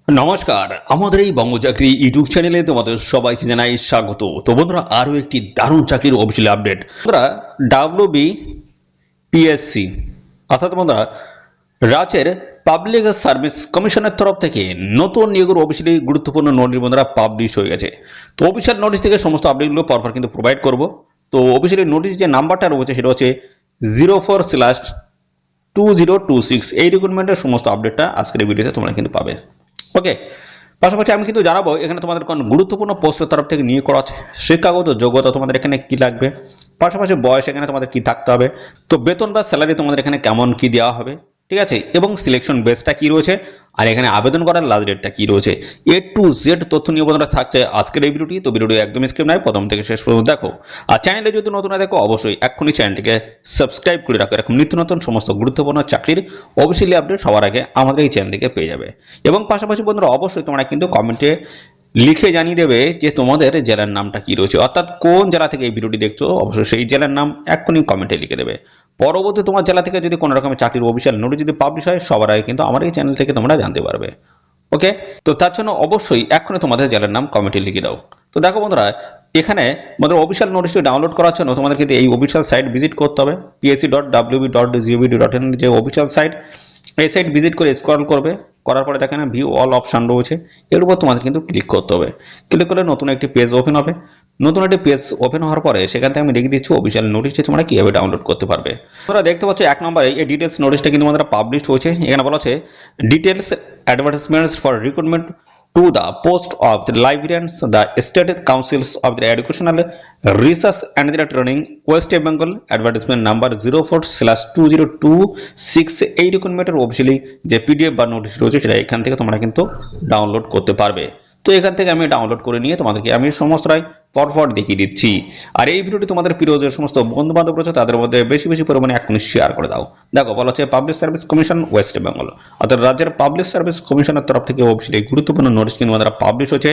নমস্কার, আমাদের এই বঙ্গচাকরি ইউটিউব চ্যানেলে তোমাদের সবাইকে জানাই স্বাগত। তো বন্ধুরা, আরো একটি দারুণ চাকরির অফিসিয়াল আপডেট। বন্ধুরা, WBPSC অর্থাৎ বন্ধুরা রাজ্যের পাবলিক সার্ভিস কমিশনের তরফ থেকে নতুন নিয়োগের অফিসিয়ালি গুরুত্বপূর্ণ নোটিশ বন্ধুরা পাবলিশ হয়ে গেছে। তো অফিসিয়াল নোটিশ থেকে সমস্ত আপডেটগুলো পরপর কিন্তু প্রোভাইড করব। তো অফিসিয়ালি নোটিশ যে নাম্বারটা রয়েছে সেটা হচ্ছে 04/2026। এই রিক্রুটমেন্টের সমস্ত আপডেটটা আজকের এই ভিডিওতে তোমরা কিন্তু পাবে। ওকে, পাশাপাশি আমি কিন্তু জানাবো এখানে তোমাদের কোন গুরুত্বপূর্ণ পোস্টের তরফ থেকে নিয়োগ করা আছে, শিক্ষাগত যোগ্যতা তোমাদের এখানে কি লাগবে, পাশাপাশি বয়স এখানে তোমাদের কি থাকতে হবে, তো বেতন বা স্যালারি তোমাদের এখানে কেমন কি দেওয়া হবে, ঠিক আছে, এবং সিলেকশন বেসটা কি রয়েছে, আর এখানে আবেদন করার লাস্ট ডেটটা কি রয়েছে, A to Z তথ্য নিয়ে বন্ধুরা থাকছে আজকের এই ভিডিওটি। তো ভিডিওটি একদম স্কিপ নাই, প্রথম থেকে শেষ পর্যন্ত দেখো। আর চ্যানেলে যদি নতুন না দেখো অবশ্যই এক্ষুনি চ্যানেলটিকে সাবস্ক্রাইব করে রাখো। এরকম নিত্য নতুন সমস্ত গুরুত্বপূর্ণ চাকরির অফিসিয়ালি আপডেট সবার আগে আমাদের এই চ্যানেল থেকে পেয়ে যাবে। এবং পাশাপাশি বন্ধুরা অবশ্যই তোমরা কিন্তু কমেন্টে লিখে জানিয়ে দেবে যে তোমাদের জেলার নামটা কি রয়েছে, অর্থাৎ কোন জেলা থেকে এই ভিডিওটি দেখছো অবশ্যই সেই জেলার নাম এক্ষুনি কমেন্টে লিখে দেবে। পরবর্তী তোমার জেলা থেকে যদি কোনো রকমের চাকরির অফিসিয়াল নোটিশ যদি পাবলিশ হয় সবার আগে কিন্তু আমার এই চ্যানেল থেকে তোমরা জানতে পারবে। ওকে, তো তার জন্য অবশ্যই এক্ষুনি তোমাদের জেলার নাম কমেন্টে লিখে দাও। তো দেখো বন্ধুরা, এখানে আমাদের অফিসিয়াল নোটিশটি ডাউনলোড করার জন্য তোমাদের কিন্তু এই অফিসিয়াল সাইট ভিজিট করতে হবে। psc.wb.gov.in যে অফিসিয়াল সাইট, এই সাইট ভিজিট করে স্ক্রল করবে, করার পরে দেখেন ভিউ অল অপশন রয়েছে, এর উপর তোমাদের কিন্তু ক্লিক করতে হবে। ক্লিক করলে নতুন একটি পেজ ওপেন হবে। নতুন একটি পেজ ওপেন হওয়ার পরে সেখান থেকে আমি দেখিয়ে দিচ্ছি অফিসিয়াল নোটিশটি তোমরা কিভাবে ডাউনলোড করতে পারবে। তোমরা দেখতে পাচ্ছ এক নম্বরে এই ডিটেলস নোটিশটা কিন্তু আমাদের পাবলিশ হয়েছে। এখানে বলা আছে details advertisements for recruitment to the post of the librarians, the state councils of the educational research and the training, West Bengal, advertisement number 04/2026। এই রিক্রুটমেন্টের অফিসিয়ালি যে পিডিএফ বা নোটিশ রয়েছে সেটা এখান থেকে তোমরা কিন্তু ডাউনলোড করতে পারবে। তো এখান থেকে আমি ডাউনলোড করে নিয়ে তোমাদেরকে আমি সমস্তটাই পরপর দেখিয়ে দিচ্ছি। আর এই ভিডিওটি তোমাদের প্রিয় যে সমস্ত বন্ধু বান্ধব রয়েছে তাদের মধ্যে বেশি বেশি পরিমাণে এখনই শেয়ার করে দাও। দেখো বলা হচ্ছে public service commission West Bengal, অর্থাৎ রাজ্যের পাবলিক সার্ভিস কমিশনের তরফ থেকে অফিসিয়ালি গুরুত্বপূর্ণ নোটিশ কিন্তু আমাদের পাবলিশ হয়েছে,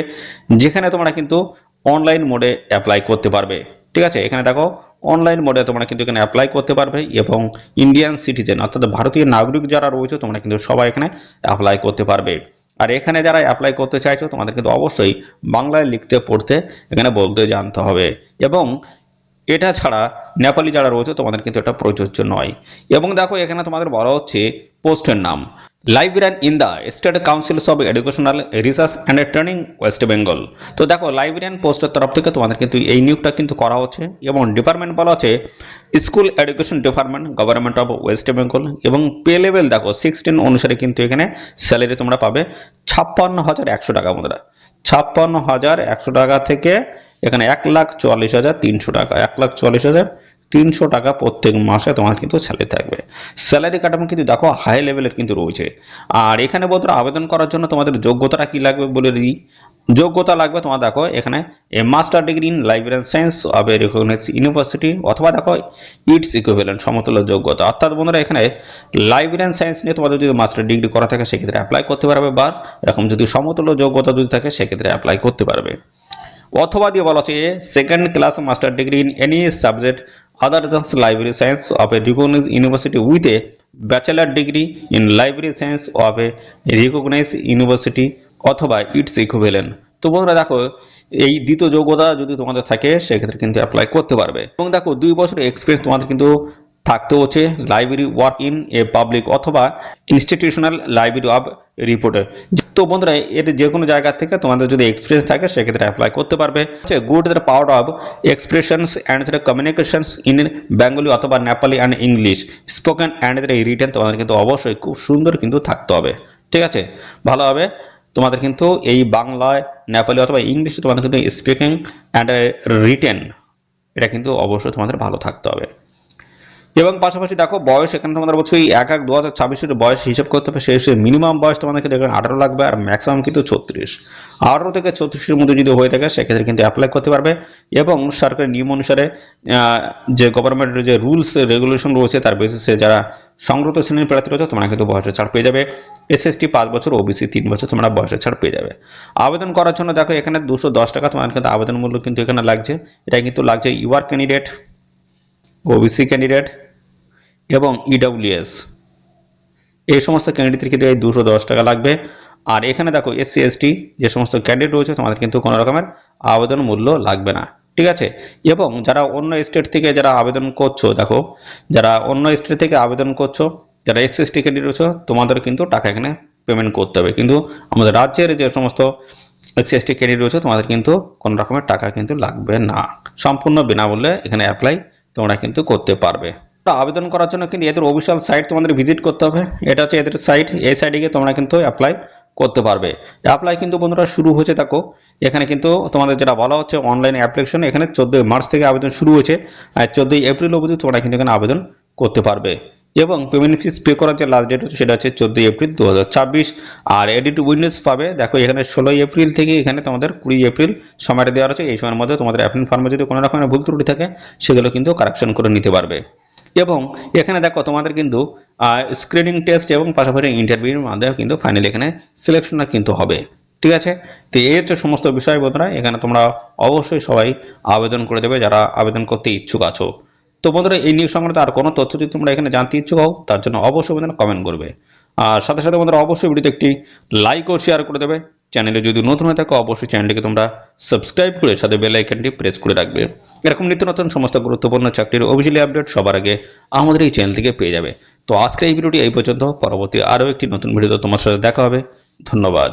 যেখানে তোমরা কিন্তু অনলাইন মোডে অ্যাপ্লাই করতে পারবে। ঠিক আছে, এখানে দেখো অনলাইন মোডে তোমরা কিন্তু এখানে অ্যাপ্লাই করতে পারবে এবং ইন্ডিয়ান সিটিজেন অর্থাৎ ভারতীয় নাগরিক যারা রয়েছে তোমরা কিন্তু সবাই এখানে অ্যাপ্লাই করতে পারবে। আর এখানে যারা অ্যাপ্লাই করতে চাইছো তোমাদের কিন্তু অবশ্যই বাংলায় লিখতে পড়তে এখানে বলতে জানতে হবে, এবং এটা ছাড়া নেপালি যারা রয়েছে তোমাদের কিন্তু এটা প্রযোজ্য নয়। এবং দেখো এখানে তোমাদের বলা হচ্ছে পোস্টের নাম librarian in the state council's of educational research and training West Bengal. তো দেখো লাইব্রেরিয়ান পোস্টের তরফ থেকে তোমাদের কিন্তু এই নিয়োগটা কিন্তু করা হচ্ছে, এবং ডিপার্টমেন্ট বলা হচ্ছে school education department government of West Bengal. এবং পে লেভেল দেখো 16 অনুসারে কিন্তু এখানে স্যালারি তোমরা পাবে 56,100 টাকা। বন্ধুরা 56,100 টাকা থেকে এখানে 1,44,300 টাকা, 1,44,300 টাকা প্রত্যেক মাসে তোমার কিন্তু স্যালারি থাকবে। স্যালারি কাঠামো কিন্তু দেখো হাই লেভেলের কিন্তু রয়েছে। আর এখানে বন্ধুরা আবেদন করার জন্য তোমাদের যোগ্যতাটা কি লাগবে বলে দিই। যোগ্যতা লাগবে তোমার দেখো এখানে a master degree in librarian science of a recognised university, অথবা দেখো ইটস ইকুইভ্যালেন্ট সমতুল্য যোগ্যতা। অর্থাৎ বন্ধুরা এখানে লাইব্রেরিয়ান সায়েন্স নিয়ে তোমাদের যদি মাস্টার ডিগ্রি করা থাকে সেক্ষেত্রে অ্যাপ্লাই করতে পারবে, বা এরকম যদি সমতুল্য যোগ্যতা যদি থাকে সেক্ষেত্রে অ্যাপ্লাই করতে পারবে। অথবা দিয়ে বলা হচ্ছে second class master degree in any subject other than library science of a recognised university with a bachelor degree in library science of a recognised university অথবা ইটস ইকুইভ্যালেন্ট। তো বন্ধুরা দেখো এই দ্বিতীয় যোগ্যতা যদি তোমাদের থাকে সেক্ষেত্রে কিন্তু অ্যাপ্লাই করতে পারবে। এবং দেখো 2 বছরের এক্সপিরিয়েন্স তোমাদের কিন্তু থাকতে হচ্ছে library work in a public অথবা ইনস্টিটিউশনাল লাইব্রেরি অফ রিপোর্টার। তো বন্ধুরা এর যে কোনো জায়গা থেকে তোমাদের যদি এক্সপিরিয়েন্স থাকে সেক্ষেত্রে অ্যাপ্লাই করতে পারবে। Good the power of expressions and the communications in Bengali অথবা Nepali and English spoken and the written তোমাদের কিন্তু অবশ্যই খুব সুন্দর কিন্তু থাকতে হবে। ঠিক আছে, ভালোভাবে তোমাদের কিন্তু এই বাংলায় নেপালি অথবা ইংলিশে তোমাদের কিন্তু স্পিকিং অ্যান্ড রিটেন এটা কিন্তু অবশ্যই তোমাদের ভালো থাকতে হবে। এবং পাশাপাশি দেখো বয়স এখানে তোমাদের বলছে 1/1/2026 বয়স হিসাব করতে হবে। সেই হিসেবে মিনিমাম বয়স তোমাদেরকে দেখবেন 18 লাগবে, আর ম্যাক্সিমাম কিন্তু 36। 18 থেকে 36-এর মধ্যে যদি হয়ে থাকে সেক্ষেত্রে কিন্তু অ্যাপ্লাই করতে পারবে। এবং সরকারি নিয়ম অনুসারে যে গভর্নমেন্টের যে রুলস রেগুলেশন রয়েছে তার বেসিসে যারা সংগত শ্রেণীর প্রার্থী রয়েছে তোমরা কিন্তু বয়সের ছাড় পেয়ে যাবে। এসএসটি 5 বছর, ওবিসি 3 বছর তোমরা বয়সের ছাড় পেয়ে যাবে। আবেদন করার জন্য দেখো এখানে 210 টাকা তোমার কিন্তু আবেদন মূল্য কিন্তু এখানে লাগছে। এটা কিন্তু লাগছে ইউআর ক্যান্ডিডেট, ওবিসি ক্যান্ডিডেট এবং ইডব্লিউএস এই সমস্ত ক্যান্ডিডেটের ক্ষেত্রে এই 210 টাকা লাগবে। আর এখানে দেখো এসসি এসটি যে সমস্ত ক্যান্ডিডেট রয়েছে তোমাদের কিন্তু কোনো রকমের আবেদন মূল্য লাগবে না, ঠিক আছে। এবং যারা অন্য স্টেট থেকে যারা আবেদন করছো, দেখো যারা অন্য স্টেট থেকে আবেদন করছো, যারা এসসি এসটি ক্যান্ডিডেট রয়েছে, তোমাদের কিন্তু টাকা এখানে পেমেন্ট করতে হবে। কিন্তু আমাদের রাজ্যের যে সমস্ত এসসি এসটি ক্যান্ডিডেট রয়েছে তোমাদের কিন্তু কোনো রকমের টাকা কিন্তু লাগবে না, সম্পূর্ণ বিনামূল্যে এখানে অ্যাপ্লাই তোমরা কিন্তু করতে পারবে। আবেদন করার জন্য কিন্তু এদের অফিসিয়াল সাইট তোমাদের ভিজিট করতে হবে। এটা হচ্ছে এদের সাইট, এই সাইটে গিয়ে তোমরা কিন্তু অ্যাপ্লাই করতে পারবে। অ্যাপ্লাই কিন্তু বন্ধুরা শুরু হয়েছে, দেখো এখানে কিন্তু তোমাদের যেটা বলা হচ্ছে অনলাইন অ্যাপ্লিকেশন, এখানে 14 মার্চ থেকে আবেদন শুরু হয়েছে, আর 14 এপ্রিল অবধি তোমরা কিন্তু এখানে আবেদন করতে পারবে। এবং পেমেন্ট ফিস পে করার যে লাস্ট ডেট হচ্ছে সেটা হচ্ছে 14 এপ্রিল 2026। আর এডিট উইন্ডোজ পাবে, দেখো এখানে 16 এপ্রিল থেকে এখানে তোমাদের 20 এপ্রিল সময়টা দেওয়া আছে। এই সময়ের মধ্যে তোমাদের অ্যাপ্লিকেশন ফর্মে যদি কোনো রকমের ভুল ত্রুটি থাকে সেগুলো কিন্তু কারেকশন করে নিতে পারবে। এবং এখানে দেখো তোমাদের কিন্তু স্ক্রিনিং টেস্ট এবং পাশাপাশি ইন্টারভিউর মাধ্যমে কিন্তু ফাইনালি এখানে সিলেকশনটা কিন্তু হবে, ঠিক আছে। তো এই হচ্ছে সমস্ত বিষয় বন্ধুরা, এখানে তোমরা অবশ্যই সবাই আবেদন করে দেবে যারা আবেদন করতে ইচ্ছুক আছো। তো বন্ধুরা এই নিউজ সংক্রান্ত আর কোনো তথ্য যদি তোমরা এখানে জানতে ইচ্ছুক হও তার জন্য অবশ্যই বন্ধুরা কমেন্ট করবে। আর সাথে সাথে বন্ধুরা অবশ্যই ভিডিওতে একটি লাইক ও শেয়ার করে দেবে। চ্যানেলে যদি নতুন হয়ে থাকো অবশ্যই চ্যানেলটিকে তোমরা সাবস্ক্রাইব করে সাথে বেল আইকনটি প্রেস করে রাখবে। এরকম নিত্য নতুন সমস্ত গুরুত্বপূর্ণ চাকরির অফিসিয়ালি আপডেট সবার আগে আমাদের এই চ্যানেল থেকে পেয়ে যাবে। তো আজকের এই ভিডিওটি এই পর্যন্ত, পরবর্তী আরও একটি নতুন ভিডিওতে তোমার সাথে দেখা হবে। ধন্যবাদ।